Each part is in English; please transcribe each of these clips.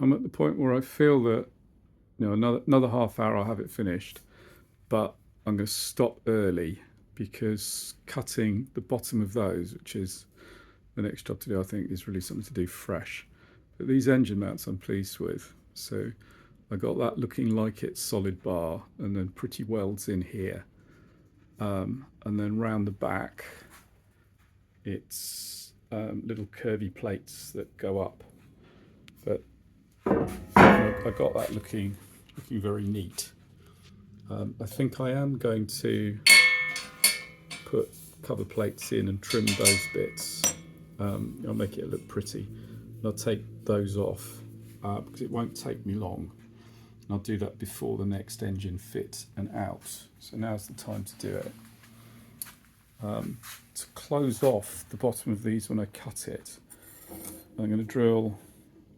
I'm at the point where I feel that, you know, another half hour I'll have it finished, but I'm going to stop early because cutting the bottom of those, which is the next job to do, I think is really something to do fresh. But these engine mounts I'm pleased with. So I got that looking like it's solid bar, and then pretty welds in here. And then round the back, it's little curvy plates that go up. But I got that looking very neat. I think I am going to put cover plates in and trim those bits. I'll make it look pretty. And I'll take those off because it won't take me long. And I'll do that before the next engine fit and out. So now's the time to do it. To close off the bottom of these when I cut it, I'm going to drill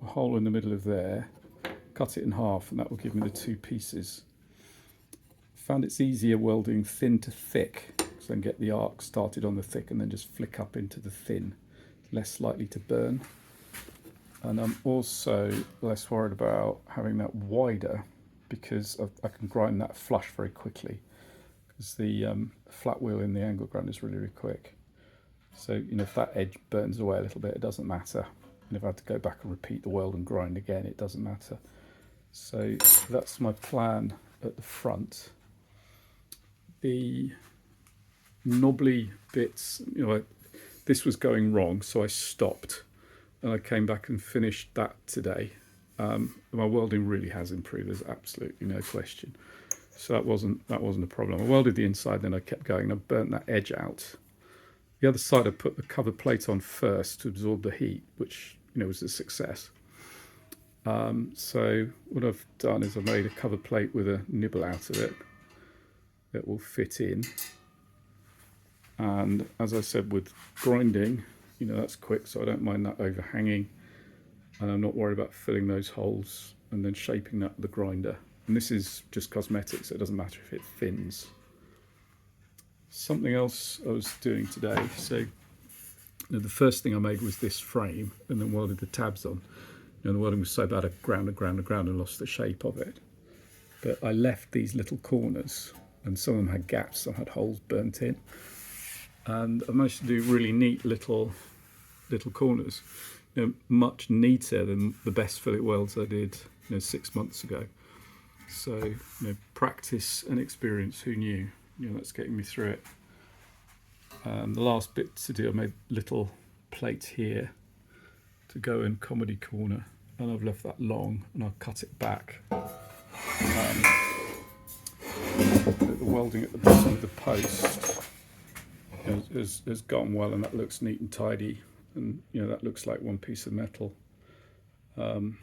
a hole in the middle of there, cut it in half, and that will give me the two pieces. Found it's easier welding thin to thick, because then get the arc started on the thick and then just flick up into the thin. Less likely to burn. And I'm also less worried about having that wider because I can grind that flush very quickly, because the flat wheel in the angle grind is really, really quick. So, you know, if that edge burns away a little bit, it doesn't matter. And if I had to go back and repeat the weld and grind again, it doesn't matter. So that's my plan at the front. The knobbly bits, you know, this was going wrong, so I stopped and I came back and finished that today. My welding really has improved, there's absolutely no question. So that wasn't a problem. I welded the inside, then I kept going and I burnt that edge out. The other side I put the cover plate on first to absorb the heat, which, you know, was a success. So what I've done is I've made a cover plate with a nibble out of it that will fit in. And as I said, with grinding, you know, that's quick, so I don't mind that overhanging, and I'm not worried about filling those holes and then shaping that with the grinder. And this is just cosmetic, so it doesn't matter if it thins. Something else I was doing today, so you know, the first thing I made was this frame and then welded the tabs on. You know, the welding was so bad I ground and lost the shape of it. But I left these little corners, and some of them had gaps, some had holes burnt in. And I managed to do really neat little corners, you know, much neater than the best fillet welds I did, you know, 6 months ago. So, you know, practice and experience, who knew? You know, that's getting me through it. The last bit to do, I made a little plate here to go in comedy corner, and I've left that long, and I'll cut it back. The welding at the bottom of the post has gone well, and that looks neat and tidy, and you know, that looks like one piece of metal, and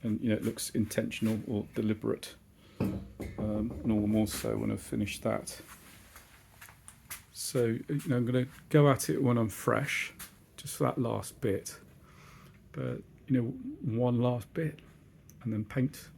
you know, it looks intentional or deliberate, and all the more so when I've finished that. So, you know, I'm going to go at it when I'm fresh, just for that last bit, but you know, one last bit and then paint